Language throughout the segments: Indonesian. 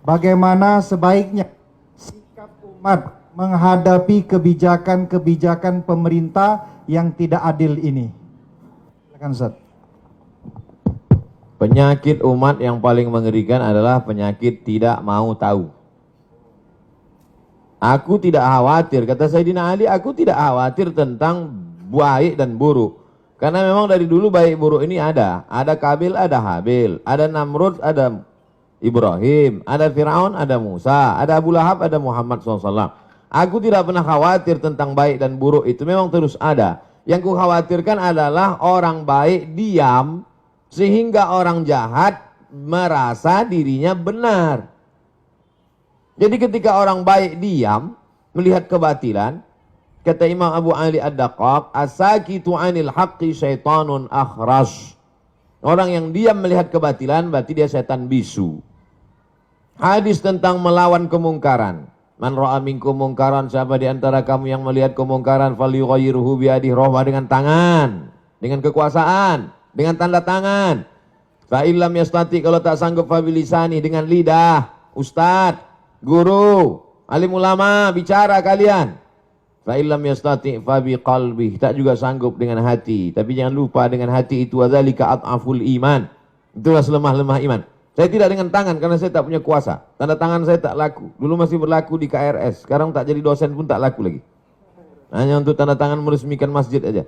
bagaimana sebaiknya sikap umat menghadapi kebijakan-kebijakan pemerintah yang tidak adil ini. Silakan Ustaz. Penyakit umat yang paling mengerikan adalah penyakit tidak mau tahu. Aku tidak khawatir, kata Sayyidina Ali, aku tidak khawatir tentang baik dan buruk. Karena memang dari dulu baik buruk ini ada. Ada Kabil, ada Habil. Ada Namrud, ada Ibrahim. Ada Fir'aun, ada Musa. Ada Abu Lahab, ada Muhammad SAW. Aku tidak pernah khawatir tentang baik dan buruk, itu memang terus ada. Yang ku khawatirkan adalah orang baik diam, sehingga orang jahat merasa dirinya benar. Jadi ketika orang baik diam, melihat kebatilan, kata Imam Abu Ali Ad-Daqqaq, as-sakitu 'anil haqqi syaitanun akhras. Orang yang diam melihat kebatilan berarti dia setan bisu. Hadis tentang melawan kemungkaran. Man ra'a minkum mungkaran, siapa di antara kamu yang melihat kemungkaran, falyughayyirhu biyadihi, rohbah dengan tangan, dengan kekuasaan, dengan tanda tangan. Fa illam yastati, kalau tak sanggup fa bilisani, dengan lidah. Ustadz, guru, alim ulama, bicara kalian. Fa illam yastati fa biqalbi, tak juga sanggup dengan hati. Tapi jangan lupa dengan hati itu adzalika at'aful iman. Itulah selemah-lemah iman. Saya tidak dengan tangan karena saya tak punya kuasa. Tanda tangan saya tak laku. Dulu masih berlaku di KRS, sekarang tak jadi dosen pun tak laku lagi. Hanya untuk tanda tangan meresmikan masjid aja.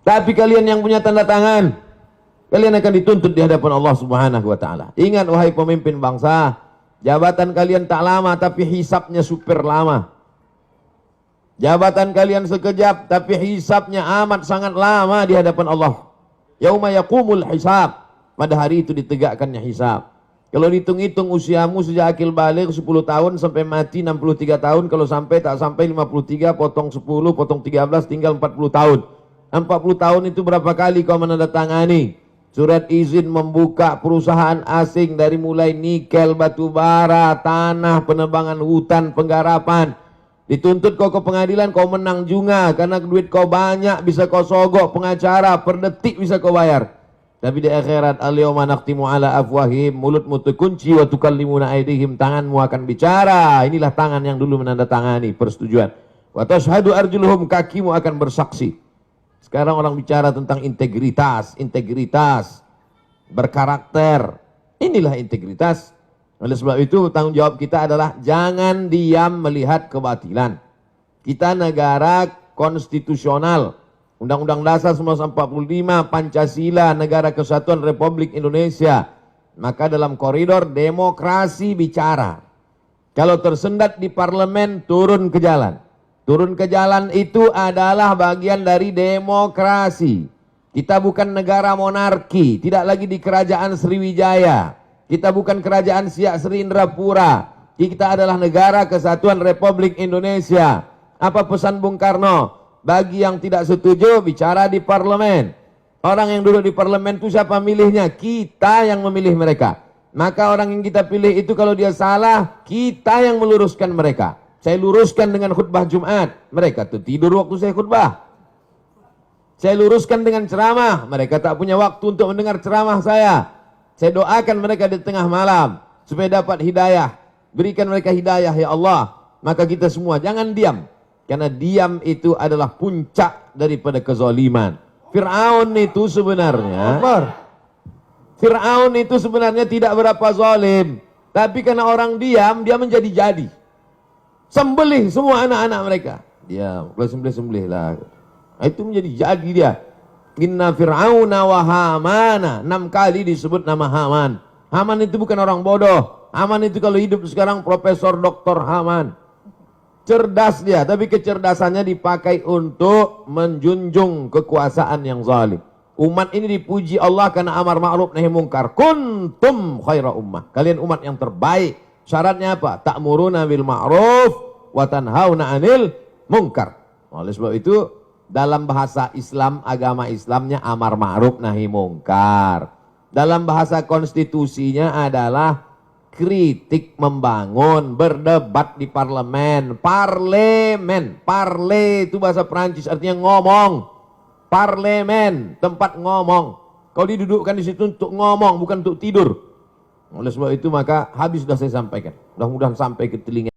Tapi kalian yang punya tanda tangan, kalian akan dituntut di hadapan Allah Subhanahu wa taala. Ingat wahai pemimpin bangsa, jabatan kalian tak lama tapi hisabnya super lama. Jabatan kalian sekejap tapi hisabnya amat sangat lama di hadapan Allah. Yauma yaqumul hisab. Pada hari itu ditegakkannya hisab. Kalau dihitung-hitung usiamu sejak akil balik 10 tahun sampai mati 63 tahun, kalau sampai tak sampai 53, potong 10, potong 13, tinggal 40 tahun. 40 tahun itu berapa kali kau menandatangani surat izin membuka perusahaan asing, dari mulai nikel, batu bara, tanah, penebangan hutan, penggarapan. Dituntut kau ke pengadilan, kau menang juga karena duit kau banyak, bisa kau sogok pengacara, per detik bisa kau bayar. Tapi di akhirat, al-yawma nakhtimu ala afwahim, mulutmu terkunci, wa tukallimuna aydihim, tanganmu akan bicara. Inilah tangan yang dulu menandatangani persetujuan. Wa tashhadu arjuluhum, kakimu akan bersaksi. Sekarang orang bicara tentang integritas, integritas, berkarakter. Inilah integritas. Oleh sebab itu tanggung jawab kita adalah jangan diam melihat kebatilan. Kita negara konstitusional. Undang-Undang Dasar 1945, Pancasila, Negara Kesatuan Republik Indonesia. Maka dalam koridor demokrasi bicara. Kalau tersendat di parlemen, turun ke jalan. Turun ke jalan itu adalah bagian dari demokrasi. Kita bukan negara monarki, tidak lagi di kerajaan Sriwijaya. Kita bukan kerajaan Siak Sri Indrapura. Kita adalah negara kesatuan Republik Indonesia. Apa pesan Bung Karno? Bagi yang tidak setuju, bicara di parlemen. Orang yang duduk di parlemen itu siapa milihnya? Kita yang memilih mereka. Maka orang yang kita pilih itu kalau dia salah, kita yang meluruskan mereka. Saya luruskan dengan khutbah Jumat, mereka tuh tidur waktu saya khutbah. Saya luruskan dengan ceramah, mereka tak punya waktu untuk mendengar ceramah saya. Saya doakan mereka di tengah malam supaya dapat hidayah. Berikan mereka hidayah ya Allah. Maka kita semua jangan diam. Karena diam itu adalah puncak daripada kezaliman. Fir'aun itu sebenarnya tidak berapa zalim. Tapi karena orang diam, dia menjadi-jadi. Sembelih semua anak-anak mereka. Dia sembelih lah. Itu menjadi jadi dia. Inna Fir'auna wa Hamana. 6 kali disebut nama Haman. Haman itu bukan orang bodoh. Haman itu kalau hidup sekarang Profesor Dr. Haman. Cerdas dia, tapi kecerdasannya dipakai untuk menjunjung kekuasaan yang zalim. Umat ini dipuji Allah karena amar ma'ruf nahi mungkar. Kuntum khaira ummah. Kalian umat yang terbaik. Syaratnya apa? Ta'muruna bil ma'ruf wa tanhauna 'anil munkar. Oleh sebab itu dalam bahasa Islam, agama Islamnya amar ma'ruf nahi mungkar. Dalam bahasa konstitusinya adalah kritik membangun, berdebat di parlemen. Parlemen, parle itu bahasa Perancis artinya ngomong. Parlemen, tempat ngomong. Kau didudukkan di situ untuk ngomong, bukan untuk tidur. Oleh sebab itu maka habis sudah saya sampaikan. Mudah-mudahan sampai ke telinga